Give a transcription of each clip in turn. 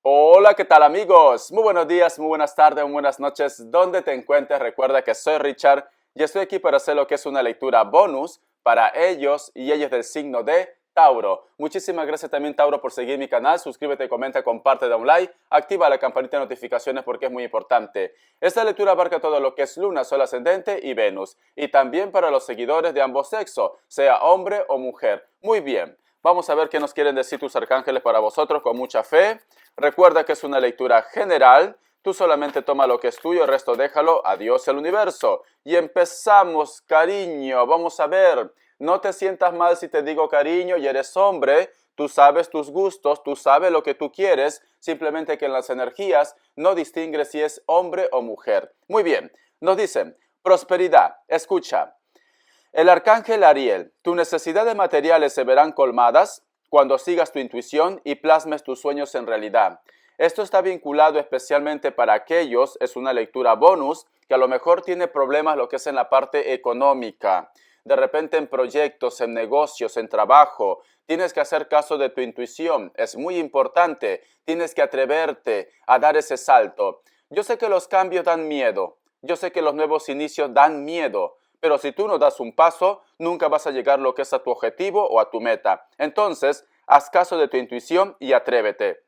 Hola, ¿qué tal amigos? Muy buenos días, muy buenas tardes, muy buenas noches. Donde te encuentres, recuerda que soy Richard y estoy aquí para hacer lo que es una lectura bonus para ellos y ellas del signo de Tauro. Muchísimas gracias también, Tauro, por seguir mi canal. Suscríbete, comenta, comparte, da un like, activa la campanita de notificaciones porque es muy importante. Esta lectura abarca todo lo que es Luna, Sol ascendente y Venus. Y también para los seguidores de ambos sexos, sea hombre o mujer. Muy bien. Vamos a ver qué nos quieren decir tus arcángeles para vosotros con mucha fe. Recuerda que es una lectura general. Tú solamente toma lo que es tuyo, el resto déjalo a Dios y al universo. Y empezamos, cariño. Vamos a ver. No te sientas mal si te digo cariño y eres hombre. Tú sabes tus gustos, tú sabes lo que tú quieres. Simplemente que en las energías no distingues si es hombre o mujer. Muy bien. Nos dicen, prosperidad. Escucha. El arcángel Ariel, tus necesidades materiales se verán colmadas cuando sigas tu intuición y plasmes tus sueños en realidad. Esto está vinculado especialmente para aquellos, es una lectura bonus, que a lo mejor tiene problemas lo que es en la parte económica. De repente en proyectos, en negocios, en trabajo, tienes que hacer caso de tu intuición. Es muy importante, tienes que atreverte a dar ese salto. Yo sé que los cambios dan miedo, yo sé que los nuevos inicios dan miedo, pero si tú no das un paso, nunca vas a llegar lo que es a tu objetivo o a tu meta. Entonces, haz caso de tu intuición y atrévete.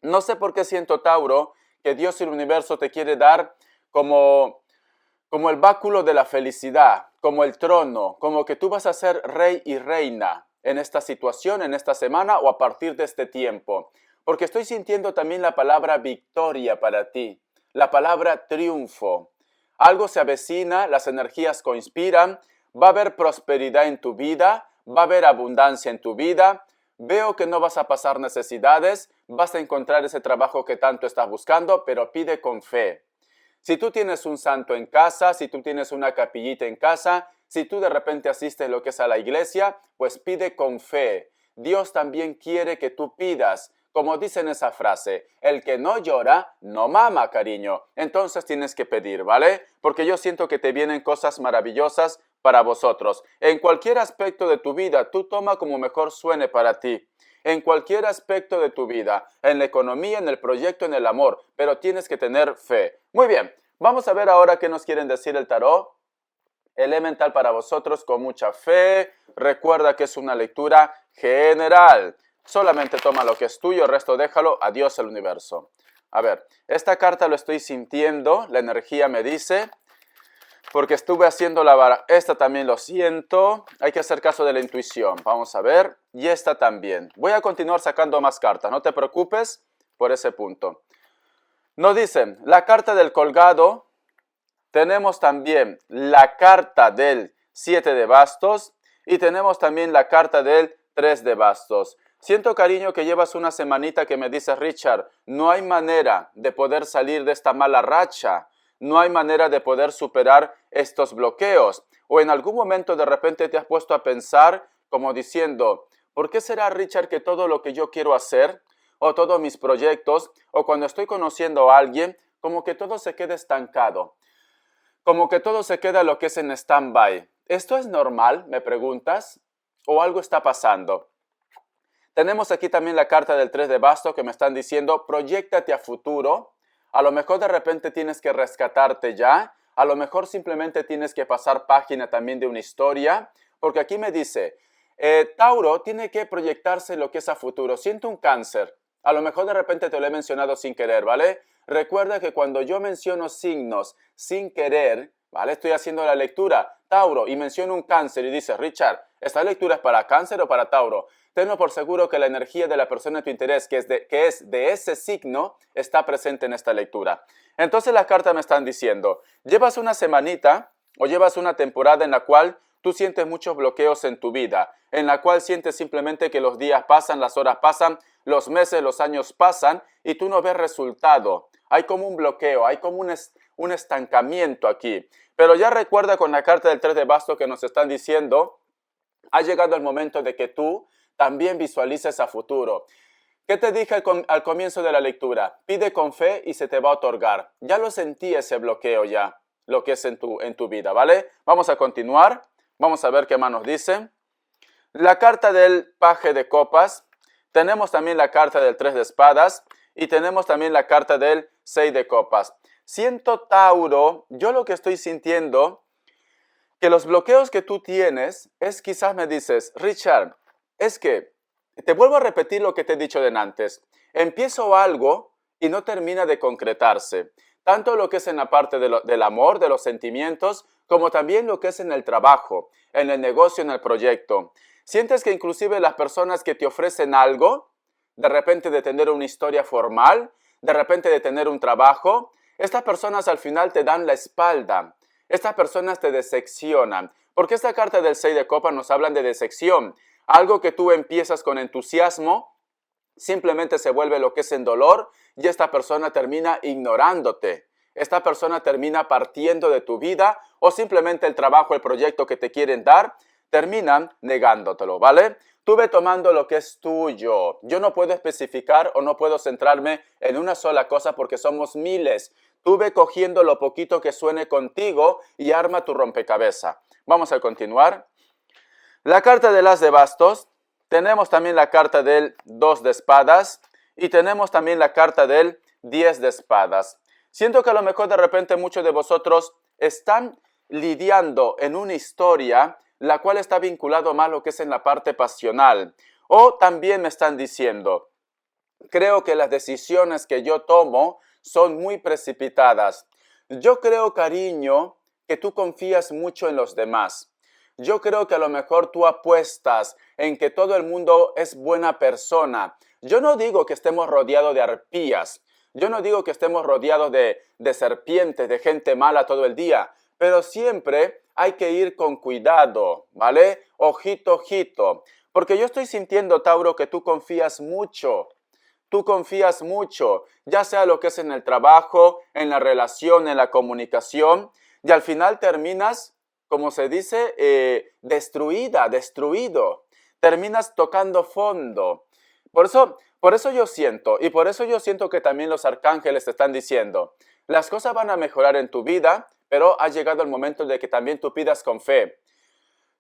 No sé por qué siento, Tauro, que Dios y el universo te quiere dar como el báculo de la felicidad, como el trono, como que tú vas a ser rey y reina en esta situación, en esta semana o a partir de este tiempo. Porque estoy sintiendo también la palabra victoria para ti, la palabra triunfo. Algo se avecina, las energías conspiran, va a haber prosperidad en tu vida, va a haber abundancia en tu vida. Veo que no vas a pasar necesidades, vas a encontrar ese trabajo que tanto estás buscando, pero pide con fe. Si tú tienes un santo en casa, si tú tienes una capillita en casa, si tú de repente asistes lo que es a la iglesia, pues pide con fe. Dios también quiere que tú pidas. Como dice en esa frase, el que no llora, no mama, cariño. Entonces tienes que pedir, ¿vale? Porque yo siento que te vienen cosas maravillosas para vosotros. En cualquier aspecto de tu vida, tú toma como mejor suene para ti. En cualquier aspecto de tu vida, en la economía, en el proyecto, en el amor, pero tienes que tener fe. Muy bien, vamos a ver ahora qué nos quieren decir el tarot elemental para vosotros con mucha fe. Recuerda que es una lectura general. Solamente toma lo que es tuyo, el resto déjalo a Dios el universo. A ver, esta carta lo estoy sintiendo, la energía me dice, porque estuve haciendo la vara. Esta también lo siento, hay que hacer caso de la intuición. Vamos a ver, y esta también. Voy a continuar sacando más cartas, no te preocupes por ese punto. Nos dicen, la carta del colgado. Tenemos también la carta del 7 de bastos y tenemos también la carta del 3 de bastos. Siento, cariño, que llevas una semanita que me dices, Richard, no hay manera de poder salir de esta mala racha, no hay manera de poder superar estos bloqueos. O en algún momento de repente te has puesto a pensar como diciendo, ¿por qué será, Richard, que todo lo que yo quiero hacer o todos mis proyectos o cuando estoy conociendo a alguien, como que todo se queda estancado? Como que todo se queda lo que es en stand-by. ¿Esto es normal, me preguntas? ¿O algo está pasando? Tenemos aquí también la carta del 3 de bastos que me están diciendo, proyéctate a futuro. A lo mejor de repente tienes que rescatarte ya. A lo mejor simplemente tienes que pasar página también de una historia. Porque aquí me dice, Tauro tiene que proyectarse lo que es a futuro. Siento un cáncer. A lo mejor de repente te lo he mencionado sin querer, ¿vale? Recuerda que cuando yo menciono signos sin querer, ¿vale? Estoy haciendo la lectura, Tauro, y menciono un cáncer y dices, Richard, ¿esta lectura es para cáncer o para Tauro? Tenlo por seguro que la energía de la persona de tu interés, que es de ese signo, está presente en esta lectura. Entonces las cartas me están diciendo, llevas una semanita o llevas una temporada en la cual tú sientes muchos bloqueos en tu vida, en la cual sientes simplemente que los días pasan, las horas pasan, los meses, los años pasan y tú no ves resultado. Hay como un bloqueo, hay como un estancamiento aquí. Pero ya recuerda con la carta del 3 de bastos que nos están diciendo, ha llegado el momento de que tú también visualices a futuro. ¿Qué te dije al comienzo de la lectura? Pide con fe y se te va a otorgar. Ya lo sentí ese bloqueo ya, lo que es en tu vida, ¿vale? Vamos a continuar. Vamos a ver qué más nos dice. La carta del paje de copas. Tenemos también la carta del 3 de espadas. y tenemos también la carta del 6 de copas. Siento, Tauro, yo lo que estoy sintiendo, que los bloqueos que tú tienes es quizás me dices, Richard, es que te vuelvo a repetir lo que te he dicho de antes. Empiezo algo y no termina de concretarse. Tanto lo que es en la parte del amor, de los sentimientos, como también lo que es en el trabajo, en el negocio, en el proyecto. Sientes que inclusive las personas que te ofrecen algo, de repente de tener una historia formal, de repente de tener un trabajo, estas personas al final te dan la espalda. Estas personas te decepcionan. Porque esta carta del 6 de copas nos habla de decepción. Algo que tú empiezas con entusiasmo, simplemente se vuelve lo que es en dolor y esta persona termina ignorándote. Esta persona termina partiendo de tu vida o simplemente el trabajo, el proyecto que te quieren dar, terminan negándotelo, ¿vale? Tú ve tomando lo que es tuyo. Yo no puedo especificar o no puedo centrarme en una sola cosa porque somos miles. Tú ve cogiendo lo poquito que suene contigo y arma tu rompecabezas. Vamos a continuar. La carta del as de bastos. Tenemos también la carta del 2 de espadas y tenemos también la carta del 10 de espadas. Siento que a lo mejor de repente muchos de vosotros están lidiando en una historia la cual está vinculado más a lo que es en la parte pasional. O también me están diciendo, creo que las decisiones que yo tomo son muy precipitadas. Yo creo, cariño, que tú confías mucho en los demás. Yo creo que a lo mejor tú apuestas en que todo el mundo es buena persona. Yo no digo que estemos rodeados de arpías. Yo no digo que estemos rodeados de serpientes, de gente mala todo el día. Pero siempre hay que ir con cuidado, ¿vale? Ojito, ojito. Porque yo estoy sintiendo, Tauro, que tú confías mucho. Tú confías mucho, ya sea lo que es en el trabajo, en la relación, en la comunicación. Y al final terminas, como se dice, destruido. Terminas tocando fondo. Por eso yo siento, y por eso yo siento que también los arcángeles te están diciendo, las cosas van a mejorar en tu vida, pero ha llegado el momento de que también tú pidas con fe.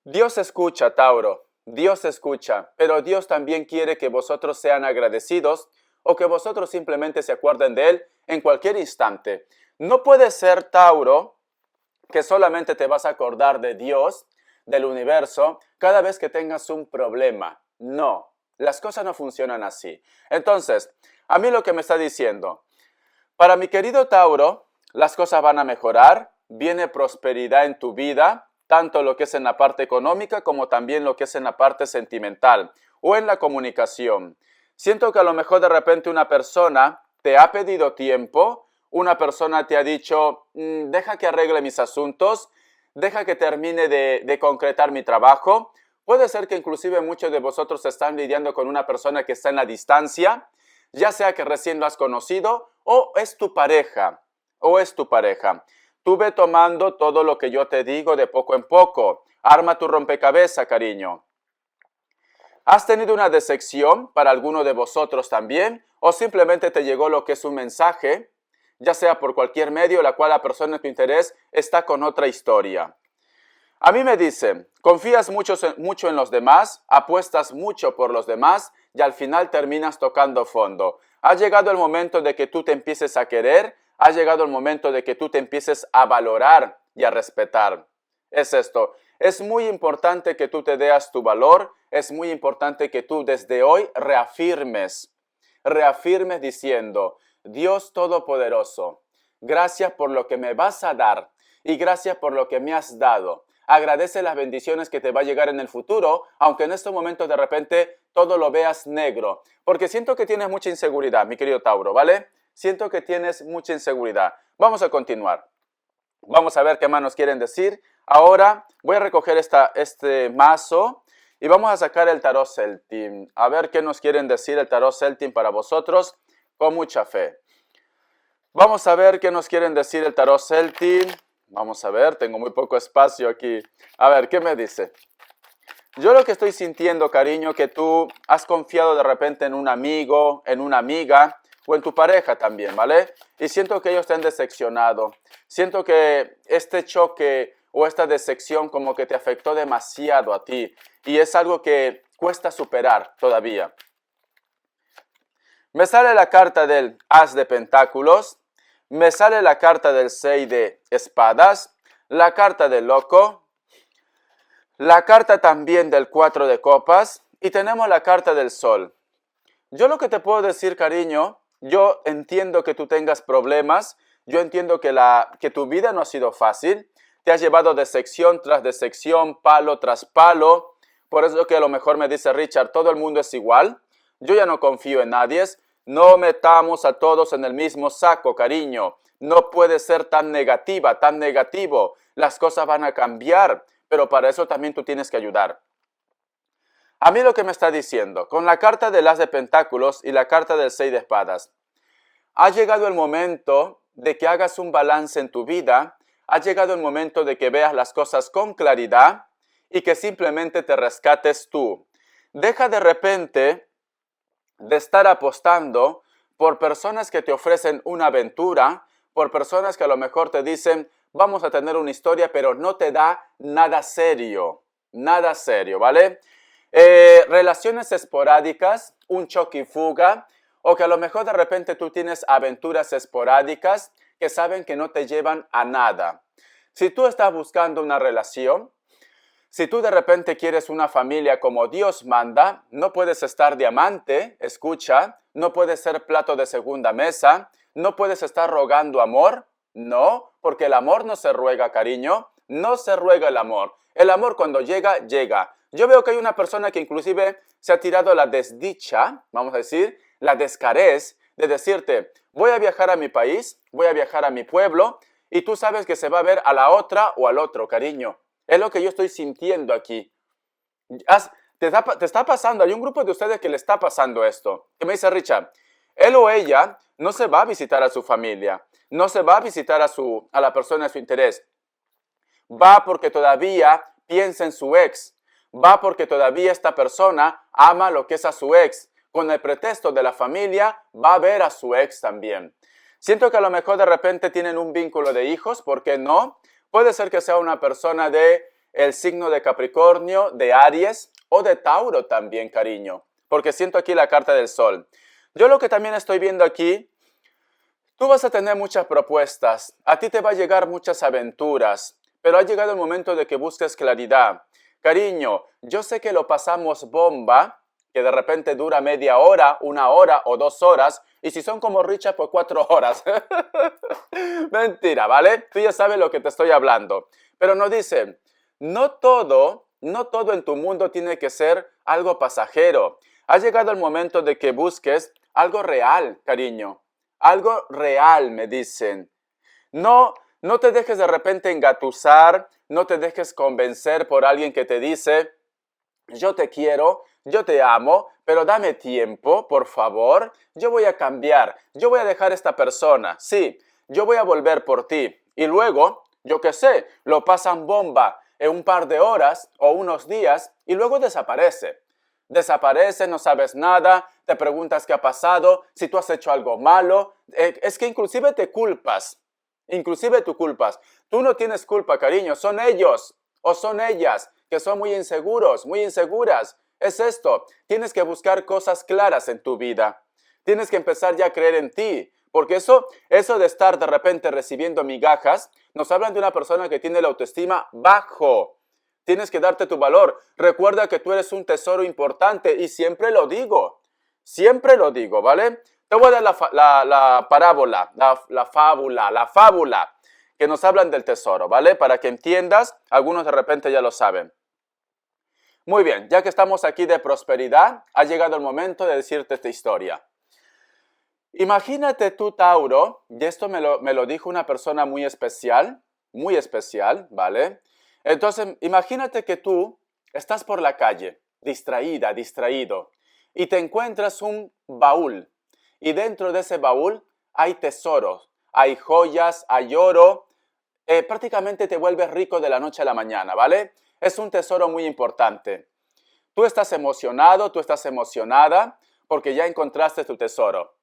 Dios escucha, Tauro, Dios escucha, pero Dios también quiere que vosotros sean agradecidos o que vosotros simplemente se acuerden de Él en cualquier instante. No puede ser, Tauro, que solamente te vas a acordar de Dios, del universo, cada vez que tengas un problema. No, las cosas no funcionan así. Entonces, a mí lo que me está diciendo, para mi querido Tauro, las cosas van a mejorar, viene prosperidad en tu vida, tanto lo que es en la parte económica como también lo que es en la parte sentimental o en la comunicación. Siento que a lo mejor de repente una persona te ha pedido tiempo, una persona te ha dicho, deja que arregle mis asuntos, deja que termine de concretar mi trabajo. Puede ser que inclusive muchos de vosotros están lidiando con una persona que está en la distancia, ya sea que recién lo has conocido o es tu pareja, Tú ve tomando todo lo que yo te digo de poco en poco. Arma tu rompecabezas, cariño. ¿Has tenido una decepción para alguno de vosotros también? ¿O simplemente te llegó lo que es un mensaje, ya sea por cualquier medio, la cual la persona de tu interés está con otra historia? A mí me dicen, confías mucho en los demás, apuestas mucho por los demás y al final terminas tocando fondo. Ha llegado el momento de que tú te empieces a querer, ha llegado el momento de que tú te empieces a valorar y a respetar. Es esto. Es muy importante que tú te deas tu valor, es muy importante que tú desde hoy reafirmes diciendo, Dios Todopoderoso, gracias por lo que me vas a dar y gracias por lo que me has dado. Agradece las bendiciones que te va a llegar en el futuro, aunque en estos momentos de repente todo lo veas negro. Porque siento que tienes mucha inseguridad, mi querido Tauro, ¿vale? Siento que tienes mucha inseguridad. Vamos a continuar. Vamos a ver qué más nos quieren decir. Ahora voy a recoger este mazo y vamos a sacar el tarot Celtim. A ver qué nos quieren decir el tarot Celtim para vosotros con mucha fe. Vamos a ver qué nos quieren decir el tarot Celtim. Vamos a ver, tengo muy poco espacio aquí. A ver, ¿qué me dice? Yo lo que estoy sintiendo, cariño, que tú has confiado de repente en un amigo, en una amiga o en tu pareja también, ¿vale? Y siento que ellos te han decepcionado. Siento que este choque o esta decepción como que te afectó demasiado a ti y es algo que cuesta superar todavía. Me sale la carta del As de Pentáculos, me sale la carta del 6 de Espadas, la carta del Loco, la carta también del 4 de Copas y tenemos la carta del Sol. Yo lo que te puedo decir, cariño, yo entiendo que tú tengas problemas, yo entiendo que tu vida no ha sido fácil, te has llevado decepción tras decepción, palo tras palo, por eso que a lo mejor me dice Richard, todo el mundo es igual, yo ya no confío en nadie, no metamos a todos en el mismo saco, cariño, no puede ser tan negativa, tan negativo, las cosas van a cambiar, pero para eso también tú tienes que ayudar. A mí lo que me está diciendo, con la carta del As de Pentáculos y la carta del 6 de Espadas, ha llegado el momento de que hagas un balance en tu vida, ha llegado el momento de que veas las cosas con claridad y que simplemente te rescates tú. Deja de repente de estar apostando por personas que te ofrecen una aventura, por personas que a lo mejor te dicen, vamos a tener una historia, pero no te da nada serio, ¿vale? Relaciones esporádicas, un choque y fuga, o que a lo mejor de repente tú tienes aventuras esporádicas que saben que no te llevan a nada. Si tú estás buscando una relación, si tú de repente quieres una familia como Dios manda, no puedes estar diamante, escucha, no puedes ser plato de segunda mesa, no puedes estar rogando amor, no, porque el amor no se ruega, cariño, no se ruega el amor. El amor cuando llega, llega. Yo veo que hay una persona que inclusive se ha tirado la desdicha, vamos a decir, la descarez de decirte, voy a viajar a mi país, voy a viajar a mi pueblo, y tú sabes que se va a ver a la otra o al otro, cariño. Es lo que yo estoy sintiendo aquí. Te está pasando, hay un grupo de ustedes que le está pasando esto. Que me dice Richard, él o ella no se va a visitar a su familia, no se va a visitar a la persona de su interés. Va porque todavía piensa en su ex. Va porque todavía esta persona ama lo que es a su ex. Con el pretexto de la familia, va a ver a su ex también. Siento que a lo mejor de repente tienen un vínculo de hijos, ¿por qué no? Puede ser que sea una persona de el signo de Capricornio, de Aries o de Tauro también, cariño. Porque siento aquí la carta del Sol. Yo lo que también estoy viendo aquí, tú vas a tener muchas propuestas, a ti te va a llegar muchas aventuras, pero ha llegado el momento de que busques claridad. Cariño, yo sé que lo pasamos bomba, que de repente dura media hora, 1 hora o 2 horas, y si son como Richard, pues 4 horas. Mentira, ¿vale? Tú ya sabes lo que te estoy hablando. Pero nos dice, no todo en tu mundo tiene que ser algo pasajero. Ha llegado el momento de que busques algo real, cariño. Algo real, me dicen. No te dejes de repente engatusar, no te dejes convencer por alguien que te dice, yo te quiero, yo te amo, pero dame tiempo, por favor. Yo voy a cambiar, yo voy a dejar a esta persona. Sí, yo voy a volver por ti. Y luego, yo qué sé, lo pasan bomba en un par de horas o unos días y luego desaparece. Desaparece, no sabes nada, te preguntas qué ha pasado, si tú has hecho algo malo. Es que inclusive te culpas. Inclusive tú culpas. Tú no tienes culpa, cariño. Son ellos o son ellas que son muy inseguros, muy inseguras. Es esto. Tienes que buscar cosas claras en tu vida. Tienes que empezar ya a creer en ti. Porque eso de estar de repente recibiendo migajas, nos hablan de una persona que tiene la autoestima bajo. Tienes que darte tu valor. Recuerda que tú eres un tesoro importante y siempre lo digo, ¿vale? Te voy a dar la parábola, la fábula que nos hablan del tesoro, ¿vale? Para que entiendas, algunos de repente ya lo saben. Muy bien, ya que estamos aquí de prosperidad, ha llegado el momento de decirte esta historia. Imagínate tú, Tauro, y esto me lo dijo una persona muy especial, ¿vale? Entonces, imagínate que tú estás por la calle, distraído, y te encuentras un baúl. Y dentro de ese baúl hay tesoros, hay joyas, hay oro. Prácticamente te vuelves rico de la noche a la mañana, ¿vale? Es un tesoro muy importante. Tú estás emocionado, tú estás emocionada porque ya encontraste tu tesoro.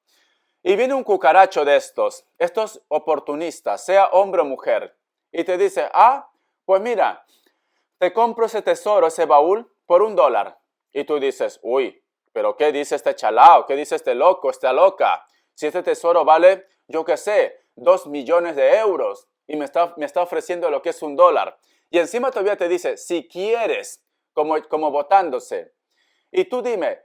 Y viene un cucaracho de estos oportunistas, sea hombre o mujer, y te dice, pues mira, te compro ese tesoro, ese baúl, por $1. Y tú dices, uy, ¿pero qué dice este chalao? ¿Qué dice este loco, esta loca? Si este tesoro vale, yo qué sé, 2 millones de euros y me está ofreciendo lo que es $1. Y encima todavía te dice, si quieres, como botándose. Y tú dime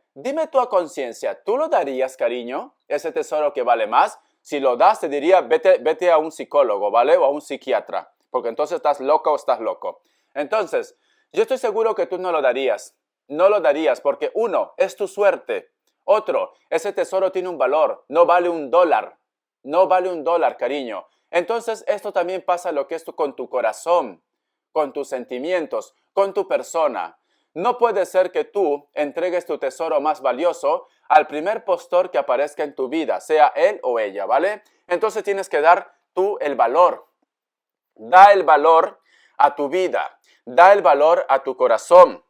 tú a conciencia, ¿tú lo darías, cariño, ese tesoro que vale más? Si lo das, te diría, vete a un psicólogo, ¿vale? O a un psiquiatra, porque entonces estás loca o estás loco. Entonces, yo estoy seguro que tú no lo darías. No lo darías porque uno, es tu suerte. Otro, ese tesoro tiene un valor, no vale $1. No vale $1, cariño. Entonces, esto también pasa lo que es con tu corazón, con tus sentimientos, con tu persona. No puede ser que tú entregues tu tesoro más valioso al primer postor que aparezca en tu vida, sea él o ella, ¿vale? Entonces tienes que dar tú el valor. Da el valor a tu vida. Da el valor a tu corazón.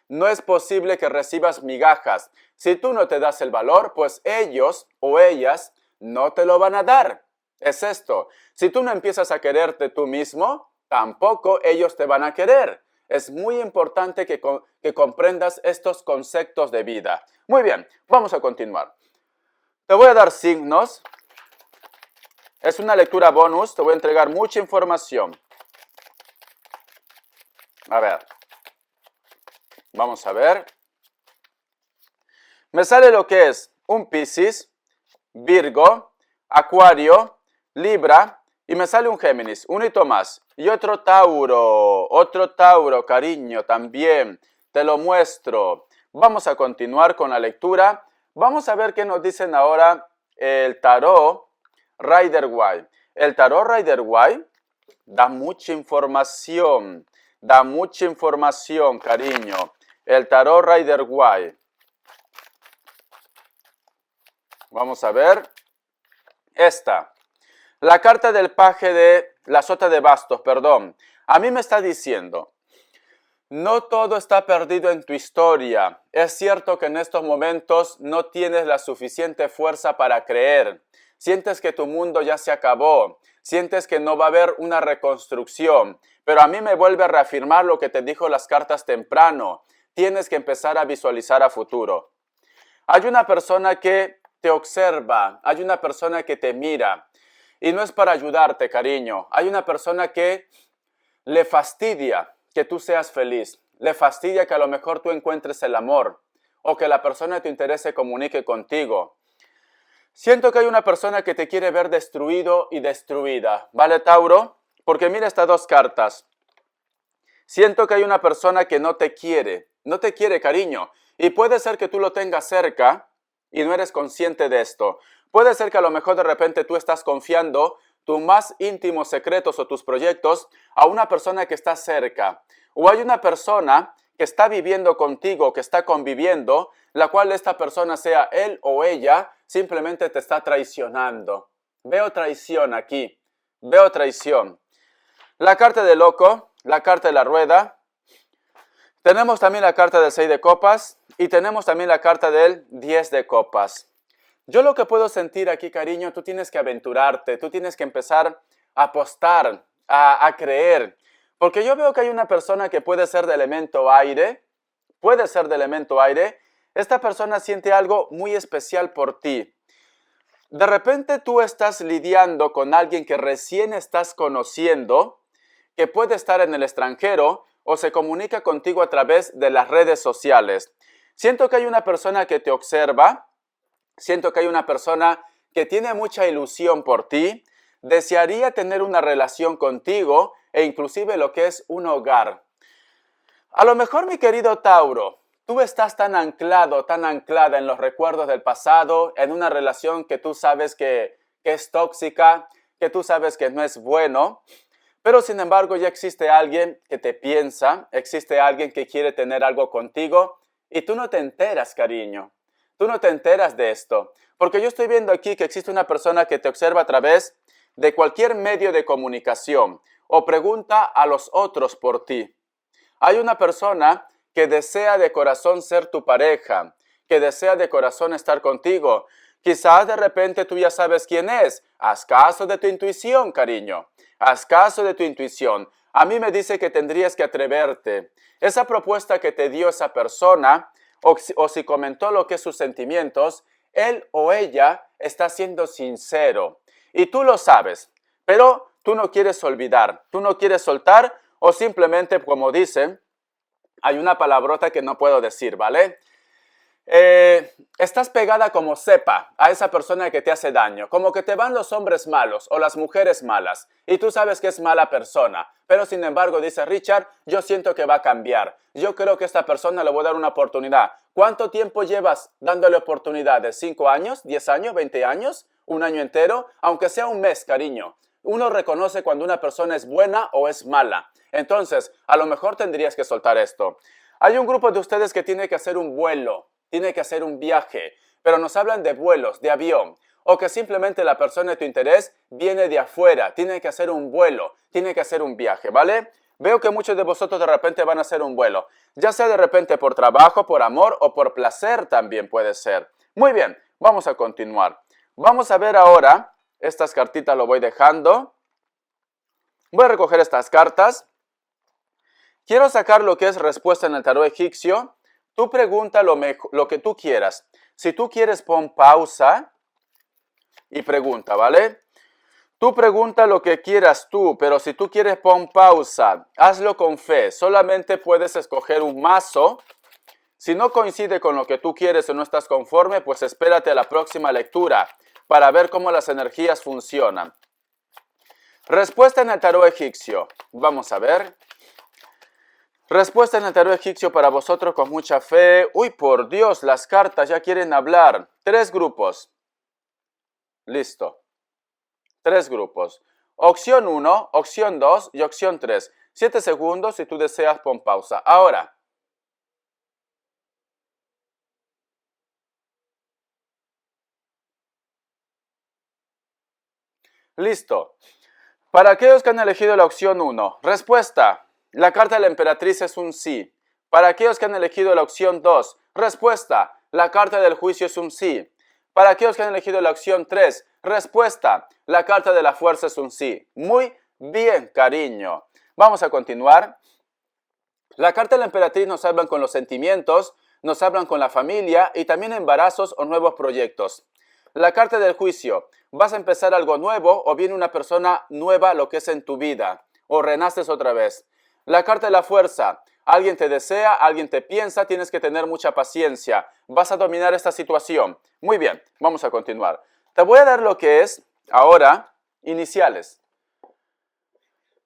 No es posible que recibas migajas. Si tú no te das el valor, pues ellos o ellas no te lo van a dar. Es esto. Si tú no empiezas a quererte tú mismo, tampoco ellos te van a querer. Es muy importante que comprendas estos conceptos de vida. Muy bien, vamos a continuar. Te voy a dar signos. Es una lectura bonus, te voy a entregar mucha información. A ver. Vamos a ver. Me sale lo que es un Piscis, Virgo, Acuario, Libra y me sale un Géminis, un hito más. Y otro Tauro, cariño, también. Te lo muestro. Vamos a continuar con la lectura. Vamos a ver qué nos dicen ahora el tarot Rider-Waite. El tarot Rider-Waite da mucha información. Da mucha información, cariño. El tarot Rider-Waite. Vamos a ver. Esta. La carta del paje de la sota de bastos, perdón. A mí me está diciendo, no todo está perdido en tu historia. Es cierto que en estos momentos no tienes la suficiente fuerza para creer. Sientes que tu mundo ya se acabó. Sientes que no va a haber una reconstrucción. Pero a mí me vuelve a reafirmar lo que te dijo las cartas temprano. Tienes que empezar a visualizar a futuro. Hay una persona que te observa. Hay una persona que te mira. Y no es para ayudarte, cariño. Hay una persona que le fastidia que tú seas feliz. Le fastidia que a lo mejor tú encuentres el amor. O que la persona de tu interés se comunique contigo. Siento que hay una persona que te quiere ver destruido y destruida. ¿Vale, Tauro? Porque mira estas dos cartas. Siento que hay una persona que no te quiere. No te quiere, cariño. Y puede ser que tú lo tengas cerca y no eres consciente de esto. Puede ser que a lo mejor de repente tú estás confiando tus más íntimos secretos o tus proyectos a una persona que está cerca. O hay una persona que está viviendo contigo, que está conviviendo, la cual esta persona, sea él o ella, simplemente te está traicionando. Veo traición aquí. Veo traición. La carta del loco, la carta de la rueda. Tenemos también la carta del 6 de copas y tenemos también la carta del 10 de copas. Yo lo que puedo sentir aquí, cariño, tú tienes que aventurarte, tú tienes que empezar a apostar, a creer. Porque yo veo que hay una persona que puede ser de elemento aire, Esta persona siente algo muy especial por ti. De repente tú estás lidiando con alguien que recién estás conociendo, que puede estar en el extranjero o se comunica contigo a través de las redes sociales. Siento que hay una persona que te observa. Siento que hay una persona que tiene mucha ilusión por ti, desearía tener una relación contigo e inclusive lo que es un hogar. A lo mejor, mi querido Tauro, tú estás tan anclado, tan anclada en los recuerdos del pasado, en una relación que tú sabes que es tóxica, que tú sabes que no es bueno, pero sin embargo ya existe alguien que te piensa, existe alguien que quiere tener algo contigo y tú no te enteras, cariño. Tú no te enteras de esto, porque yo estoy viendo aquí que existe una persona que te observa a través de cualquier medio de comunicación o pregunta a los otros por ti. Hay una persona que desea de corazón ser tu pareja, que desea de corazón estar contigo. Quizás de repente tú ya sabes quién es. Haz caso de tu intuición, cariño. Haz caso de tu intuición. A mí me dice que tendrías que atreverte. Esa propuesta que te dio esa persona, o si comentó lo que es sus sentimientos, él o ella está siendo sincero. Y tú lo sabes, pero tú no quieres olvidar, tú no quieres soltar o simplemente, como dicen, hay una palabrota que no puedo decir, ¿vale? Estás pegada como cepa a esa persona que te hace daño, como que te van los hombres malos o las mujeres malas y tú sabes que es mala persona, pero sin embargo dice Richard, yo siento que va a cambiar, yo creo que a esta persona le voy a dar una oportunidad. ¿Cuánto tiempo llevas dándole oportunidades? ¿5 años? ¿10 años? ¿20 años? ¿Un año entero? Aunque sea un mes, cariño. Uno reconoce cuando una persona es buena o es mala. Entonces, a lo mejor tendrías que soltar esto. Hay un grupo de ustedes que tiene que hacer un vuelo, tiene que hacer un viaje, pero nos hablan de vuelos, de avión, o que simplemente la persona de tu interés viene de afuera, tiene que hacer un vuelo, tiene que hacer un viaje, ¿vale? Veo que muchos de vosotros de repente van a hacer un vuelo, ya sea de repente por trabajo, por amor o por placer también puede ser. Muy bien, vamos a continuar. Vamos a ver ahora, estas cartitas lo voy dejando. Voy a recoger estas cartas. Quiero sacar lo que es respuesta en el tarot egipcio. Tú pregunta lo que tú quieras. Si tú quieres, pon pausa y pregunta, ¿vale? Tú pregunta lo que quieras tú, pero si tú quieres, pon pausa. Hazlo con fe. Solamente puedes escoger un mazo. Si no coincide con lo que tú quieres o no estás conforme, pues espérate a la próxima lectura para ver cómo las energías funcionan. Respuesta en el tarot egipcio. Vamos a ver. Respuesta en el tarot egipcio para vosotros con mucha fe. Uy, por Dios, las cartas ya quieren hablar. 3 grupos. Listo. 3 grupos. Opción 1, opción 2 y opción 3. 7 segundos, si tú deseas, pon pausa. Ahora. Listo. Para aquellos que han elegido la opción 1, respuesta. La carta de la emperatriz es un sí. Para aquellos que han elegido la opción 2, respuesta. La carta del juicio es un sí. Para aquellos que han elegido la opción 3, respuesta. La carta de la fuerza es un sí. Muy bien, cariño. Vamos a continuar. La carta de la emperatriz nos habla con los sentimientos, nos hablan con la familia y también embarazos o nuevos proyectos. La carta del juicio. Vas a empezar algo nuevo o viene una persona nueva lo que es en tu vida. O renaces otra vez. La carta de la fuerza. Alguien te desea, alguien te piensa, tienes que tener mucha paciencia. Vas a dominar esta situación. Muy bien, vamos a continuar. Te voy a dar lo que es ahora iniciales.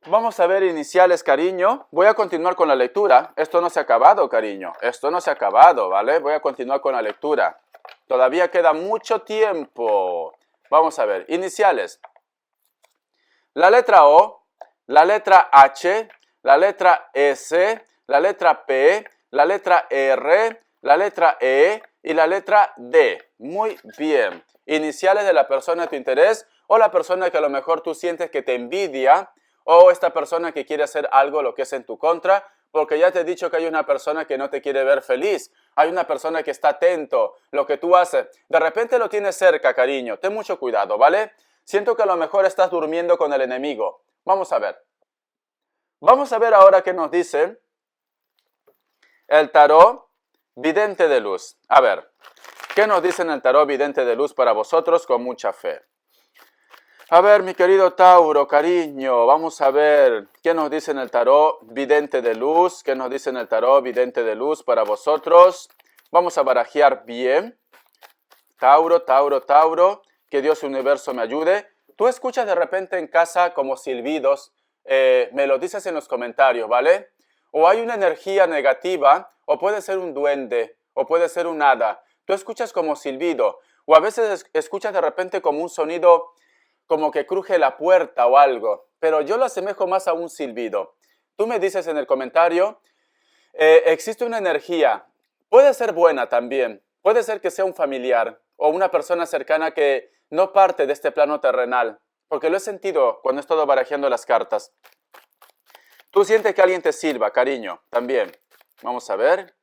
Vamos a ver iniciales, cariño. Voy a continuar con la lectura. Esto no se ha acabado, cariño. Esto no se ha acabado, ¿vale? Voy a continuar con la lectura. Todavía queda mucho tiempo. Vamos a ver. Iniciales. La letra O, la letra H, la letra S, la letra P, la letra R, la letra E y la letra D. Muy bien. Iniciales de la persona de tu interés o la persona que a lo mejor tú sientes que te envidia o esta persona que quiere hacer algo lo que es en tu contra, porque ya te he dicho que hay una persona que no te quiere ver feliz. Hay una persona que está atento lo que tú haces. De repente lo tienes cerca, cariño. Ten mucho cuidado, ¿vale? Siento que a lo mejor estás durmiendo con el enemigo. Vamos a ver. Vamos a ver ahora qué nos dice el tarot vidente de luz. A ver, ¿qué nos dice en el tarot vidente de luz para vosotros con mucha fe? A ver, mi querido Tauro, cariño, vamos a ver qué nos dice en el tarot vidente de luz, qué nos dice en el tarot vidente de luz para vosotros. Vamos a barajear bien. Tauro, Tauro, Tauro, que Dios Universo me ayude. Tú escuchas de repente en casa como silbidos, me lo dices en los comentarios, ¿vale? O hay una energía negativa, o puede ser un duende, o puede ser un hada. Tú escuchas como silbido, o a veces escuchas de repente como un sonido como que cruje la puerta o algo, pero yo lo asemejo más a un silbido. Tú me dices en el comentario, existe una energía, puede ser buena también, puede ser que sea un familiar o una persona cercana que no parte de este plano terrenal, porque lo he sentido cuando he estado barajeando las cartas. Tú sientes que alguien te sirva, cariño, también. Vamos a ver.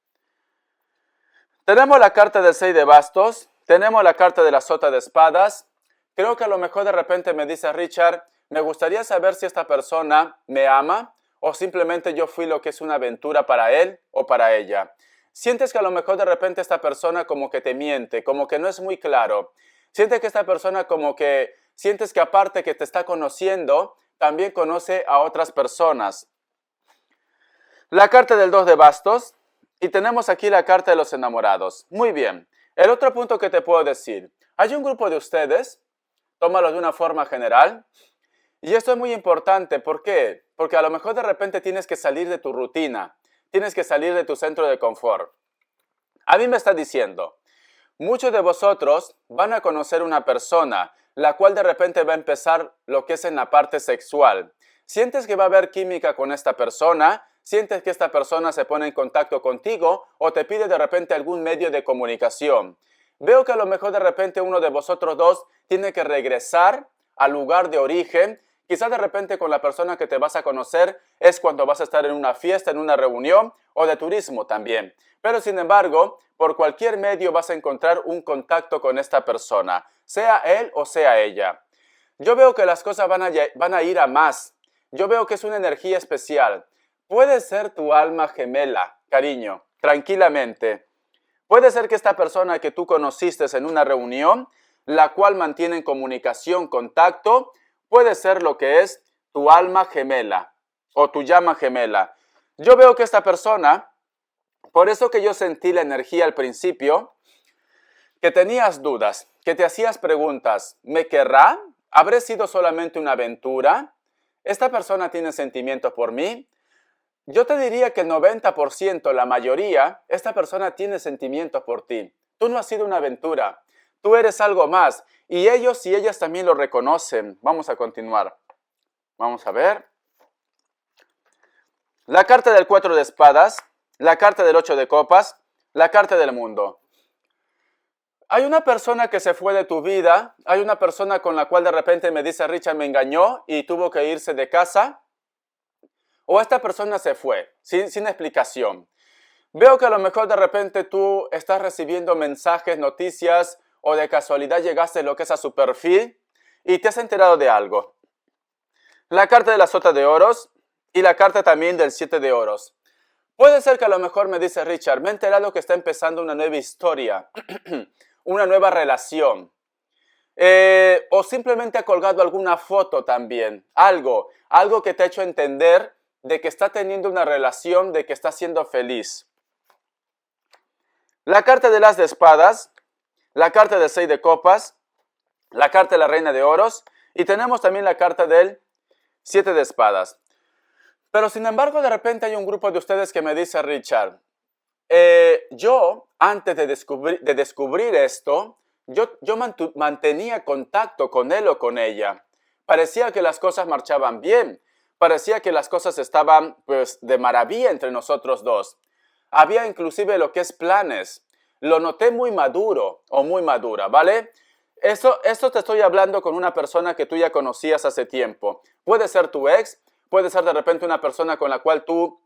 Tenemos la carta del 6 de bastos, tenemos la carta de la sota de espadas. Creo que a lo mejor de repente me dice Richard, me gustaría saber si esta persona me ama o simplemente yo fui lo que es una aventura para él o para ella. Sientes que a lo mejor de repente esta persona como que te miente, como que no es muy claro. Sientes que esta persona como que, sientes que aparte que te está conociendo, también conoce a otras personas. La carta del 2 de bastos y tenemos aquí la carta de los enamorados. Muy bien. El otro punto que te puedo decir. Hay un grupo de ustedes, tómalo de una forma general, y esto es muy importante. ¿Por qué? Porque a lo mejor de repente tienes que salir de tu rutina, tienes que salir de tu centro de confort. A mí me está diciendo, muchos de vosotros van a conocer una persona, la cual de repente va a empezar lo que es en la parte sexual. Sientes que va a haber química con esta persona, sientes que esta persona se pone en contacto contigo o te pide de repente algún medio de comunicación. Veo que a lo mejor de repente uno de vosotros dos tiene que regresar al lugar de origen. Quizás de repente con la persona que te vas a conocer es cuando vas a estar en una fiesta, en una reunión o de turismo también. Pero sin embargo, por cualquier medio vas a encontrar un contacto con esta persona, sea él o sea ella. Yo veo que las cosas van a ir a más. Yo veo que es una energía especial. Puede ser tu alma gemela, cariño, tranquilamente. Puede ser que esta persona que tú conociste en una reunión, la cual mantiene en comunicación, contacto, puede ser lo que es tu alma gemela o tu llama gemela. Yo veo que esta persona, por eso que yo sentí la energía al principio, que tenías dudas, que te hacías preguntas, ¿me querrá? ¿Habré sido solamente una aventura? ¿Esta persona tiene sentimientos por mí? Yo te diría que el 90%, la mayoría, esta persona tiene sentimientos por ti. Tú no has sido una aventura, tú eres algo más. Y ellos y ellas también lo reconocen. Vamos a continuar. Vamos a ver. La carta del 4 de espadas, la carta del 8 de copas, la carta del mundo. Hay una persona que se fue de tu vida, hay una persona con la cual de repente me dice, Richard me engañó y tuvo que irse de casa. O esta persona se fue, sin explicación. Veo que a lo mejor de repente tú estás recibiendo mensajes, noticias, o de casualidad llegaste lo que es a su perfil y te has enterado de algo. La carta de la sota de oros y la carta también del 7 de oros. Puede ser que a lo mejor me dice Richard, me he enterado que está empezando una nueva historia, una nueva relación. O simplemente ha colgado alguna foto también, algo que te ha hecho entender de que está teniendo una relación, de que está siendo feliz. La carta del as de espadas, la carta del 6 de copas, la carta de la reina de oros y tenemos también la carta del 7 de espadas. Pero sin embargo, de repente hay un grupo de ustedes que me dice, Richard, yo antes de descubrir esto, yo mantenía contacto con él o con ella. Parecía que las cosas marchaban bien. Parecía que las cosas estaban pues de maravilla entre nosotros dos. Había inclusive lo que es planes. Lo noté muy maduro o muy madura, ¿vale? Esto te estoy hablando con una persona que tú ya conocías hace tiempo. Puede ser tu ex, puede ser de repente una persona con la cual tú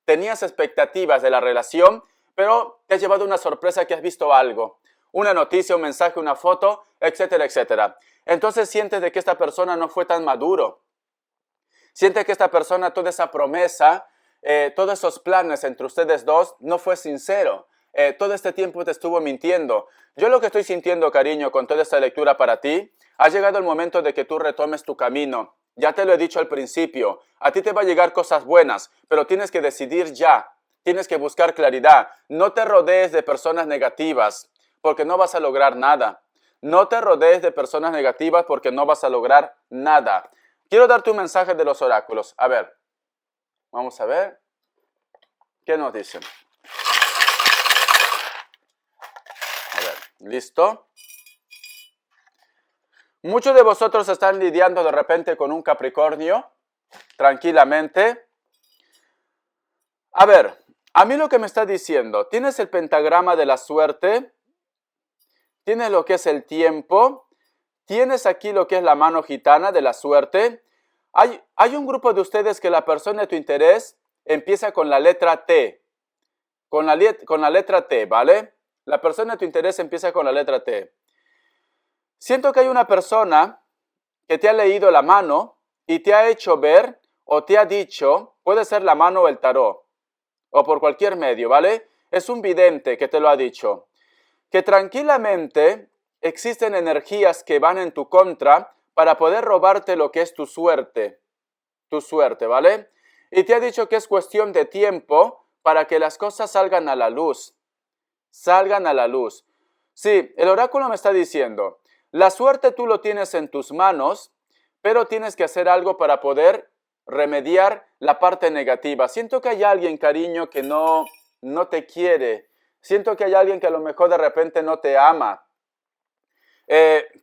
tenías expectativas de la relación, pero te has llevado una sorpresa que has visto algo. Una noticia, un mensaje, una foto, etcétera, etcétera. Entonces sientes de que esta persona no fue tan maduro. Siente que esta persona, toda esa promesa, todos esos planes entre ustedes dos, no fue sincero. Todo este tiempo te estuvo mintiendo. Yo lo que estoy sintiendo, cariño, con toda esta lectura para ti, ha llegado el momento de que tú retomes tu camino. Ya te lo he dicho al principio, a ti te va a llegar cosas buenas, pero tienes que decidir ya. Tienes que buscar claridad. No te rodees de personas negativas, porque no vas a lograr nada. No te rodees de personas negativas porque no vas a lograr nada. Quiero darte un mensaje de los oráculos. A ver, vamos a ver. ¿Qué nos dicen? A ver, ¿listo? Muchos de vosotros están lidiando de repente con un Capricornio, tranquilamente. A ver, a mí lo que me está diciendo, tienes el pentagrama de la suerte, tienes lo que es el tiempo, tienes aquí lo que es la mano gitana de la suerte. Hay un grupo de ustedes que la persona de tu interés empieza con la letra T. Con la letra T, ¿vale? La persona de tu interés empieza con la letra T. Siento que hay una persona que te ha leído la mano y te ha hecho ver o te ha dicho, puede ser la mano o el tarot, o por cualquier medio, ¿vale? es un vidente que te lo ha dicho, que tranquilamente existen energías que van en tu contra para poder robarte lo que es tu suerte, ¿vale? Y te ha dicho que es cuestión de tiempo para que las cosas salgan a la luz, Sí, el oráculo me está diciendo, la suerte tú lo tienes en tus manos, pero tienes que hacer algo para poder remediar la parte negativa. Siento que hay alguien, cariño, que no te quiere. Siento que hay alguien que a lo mejor de repente no te ama.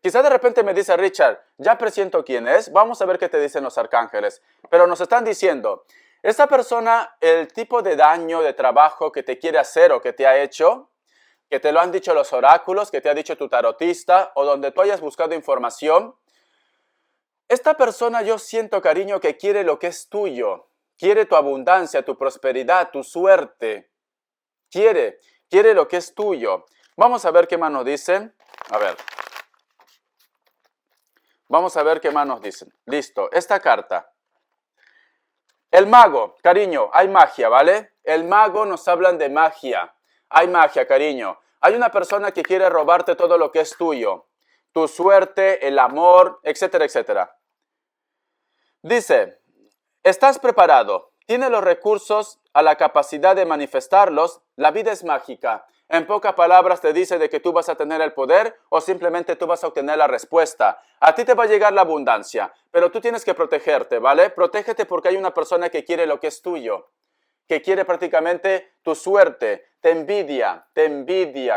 Quizás de repente me dice Richard, ya presiento quién es, vamos a ver qué te dicen los arcángeles. Pero nos están diciendo, esta persona, el tipo de daño, de trabajo que te quiere hacer o que te ha hecho, que te lo han dicho los oráculos, que te ha dicho tu tarotista o donde tú hayas buscado información, esta persona yo siento, cariño, que quiere lo que es tuyo, quiere tu abundancia, tu prosperidad, tu suerte, quiere lo que es tuyo. Vamos a ver qué más nos dicen. A ver. Vamos a ver qué más nos dicen. Listo, esta carta. El mago, cariño, hay magia, ¿vale? El mago nos hablan de magia. Hay magia, cariño. Hay una persona que quiere robarte todo lo que es tuyo. Tu suerte, el amor, etcétera, etcétera. Dice, ¿estás preparado? ¿Tienes los recursos a la capacidad de manifestarlos? La vida es mágica. En pocas palabras te dice de que tú vas a tener el poder o simplemente tú vas a obtener la respuesta. A ti te va a llegar la abundancia, pero tú tienes que protegerte, ¿vale? Protégete porque hay una persona que quiere lo que es tuyo, que quiere prácticamente tu suerte, te envidia,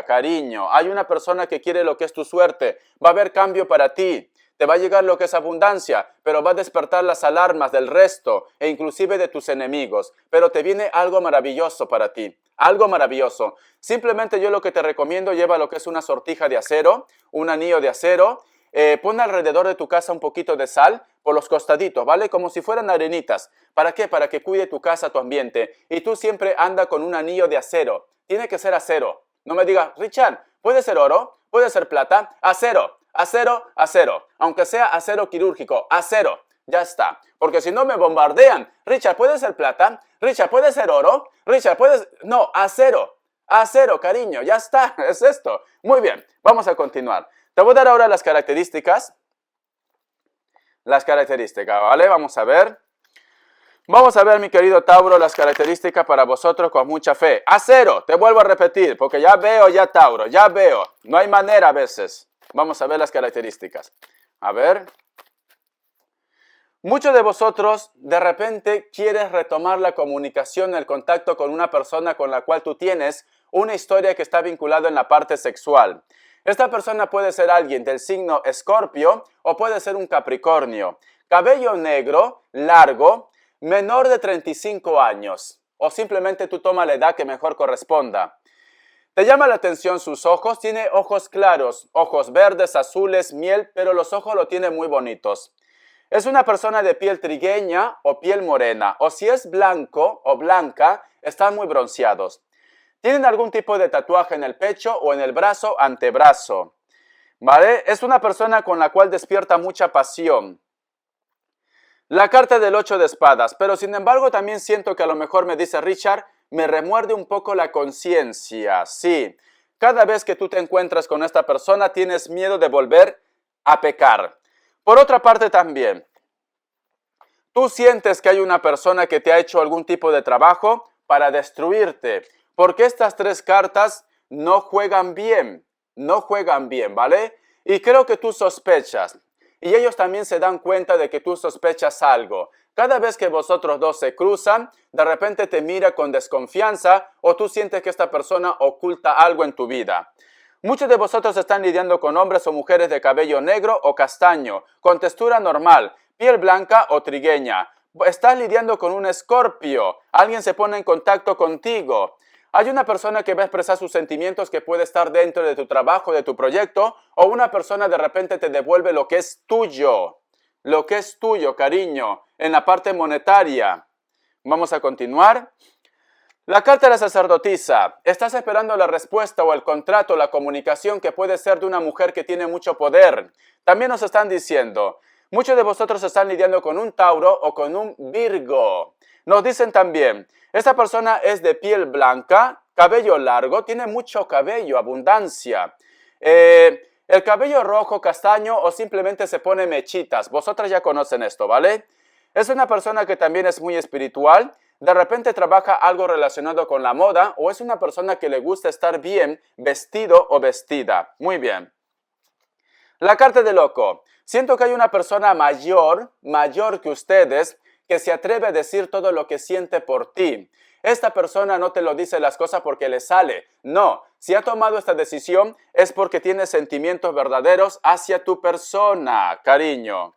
cariño. Hay una persona que quiere lo que es tu suerte, va a haber cambio para ti. Te va a llegar lo que es abundancia, pero va a despertar las alarmas del resto e inclusive de tus enemigos. Pero te viene algo maravilloso para ti, algo maravilloso. Simplemente yo lo que te recomiendo, lleva lo que es una sortija de acero, un anillo de acero, pon alrededor de tu casa un poquito de sal por los costaditos, ¿vale? Como si fueran arenitas. ¿Para qué? Para que cuide tu casa, tu ambiente. Y tú siempre anda con un anillo de acero. Tiene que ser acero. No me digas, Richard, ¿puede ser oro? ¿Puede ser plata? Acero. Acero, acero, aunque sea acero quirúrgico, acero, ya está, porque si no me bombardean. Richard, ¿puede ser plata? Richard, ¿puede ser oro? Richard, ¿puede no, acero, cariño, ya está, es esto. Muy bien, vamos a continuar. Te voy a dar ahora las características, ¿vale? Vamos a ver, mi querido Tauro, las características para vosotros con mucha fe. Acero, te vuelvo a repetir, porque ya veo, Tauro, ya veo, no hay manera a veces. Vamos a ver las características. A ver. Muchos de vosotros de repente quieres retomar la comunicación, el contacto con una persona con la cual tú tienes una historia que está vinculada en la parte sexual. Esta persona puede ser alguien del signo Escorpio o puede ser un Capricornio. Cabello negro, largo, menor de 35 años. O simplemente tú toma la edad que mejor corresponda. Te llama la atención sus ojos, tiene ojos claros, ojos verdes, azules, miel, pero los ojos lo tiene muy bonitos. Es una persona de piel trigueña o piel morena, o si es blanco o blanca, están muy bronceados. Tienen algún tipo de tatuaje en el pecho o en el brazo, antebrazo, ¿vale? Es una persona con la cual despierta mucha pasión. La carta del 8 de espadas, pero sin embargo también siento que a lo mejor me dice Richard, me remuerde un poco la conciencia, sí. Cada vez que tú te encuentras con esta persona tienes miedo de volver a pecar. Por otra parte también, tú sientes que hay una persona que te ha hecho algún tipo de trabajo para destruirte, porque estas tres cartas no juegan bien, ¿vale? Y creo que tú sospechas, y ellos también se dan cuenta de que tú sospechas algo. Cada vez que vosotros dos se cruzan, de repente te mira con desconfianza o tú sientes que esta persona oculta algo en tu vida. Muchos de vosotros están lidiando con hombres o mujeres de cabello negro o castaño, con textura normal, piel blanca o trigueña. Estás lidiando con un Escorpio, alguien se pone en contacto contigo. Hay una persona que va a expresar sus sentimientos que puede estar dentro de tu trabajo, de tu proyecto, o una persona de repente te devuelve lo que es tuyo. Lo que es tuyo, cariño, en la parte monetaria. Vamos a continuar. La carta de la sacerdotisa. Estás esperando la respuesta o el contrato, la comunicación que puede ser de una mujer que tiene mucho poder. También nos están diciendo, Muchos de vosotros están lidiando con un Tauro o con un Virgo. Nos dicen también, esta persona es de piel blanca, cabello largo, tiene mucho cabello, abundancia. El cabello rojo, castaño o simplemente se pone mechitas. Vosotras ya conocen esto, ¿vale? Es una persona que también es muy espiritual. De repente trabaja algo relacionado con la moda o es una persona que le gusta estar bien vestido o vestida. Muy bien. La carta de loco. Siento que hay una persona mayor que ustedes, que se atreve a decir todo lo que siente por ti. Esta persona no te lo dice las cosas porque le sale. No, si ha tomado esta decisión es porque tiene sentimientos verdaderos hacia tu persona, cariño.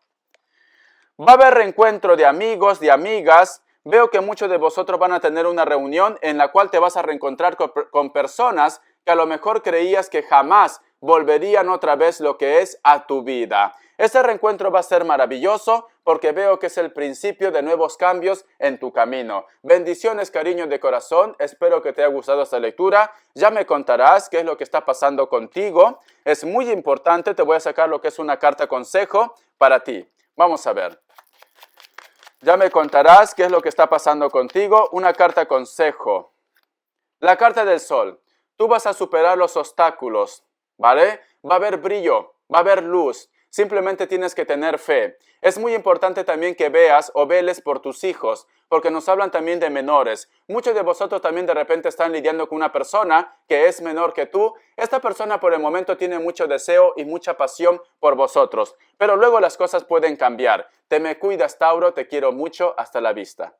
Va a haber reencuentro de amigos, de amigas. Veo que muchos de vosotros van a tener una reunión en la cual te vas a reencontrar con personas que a lo mejor creías que jamás volverían otra vez lo que es a tu vida. Este reencuentro va a ser maravilloso porque veo que es el principio de nuevos cambios en tu camino. Bendiciones, cariño de corazón. Espero que te haya gustado esta lectura. Ya me contarás qué es lo que está pasando contigo. Es muy importante. Te voy a sacar lo que es una carta consejo para ti. Vamos a ver. Ya me contarás qué es lo que está pasando contigo. Una carta consejo. La carta del sol. Tú vas a superar los obstáculos, ¿vale? Va a haber brillo, va a haber luz. Simplemente tienes que tener fe. Es muy importante también que veas o veles por tus hijos, porque nos hablan también de menores. Muchos de vosotros también de repente están lidiando con una persona que es menor que tú. Esta persona por el momento tiene mucho deseo y mucha pasión por vosotros, pero luego las cosas pueden cambiar. Te me cuidas, Tauro, te quiero mucho. Hasta la vista.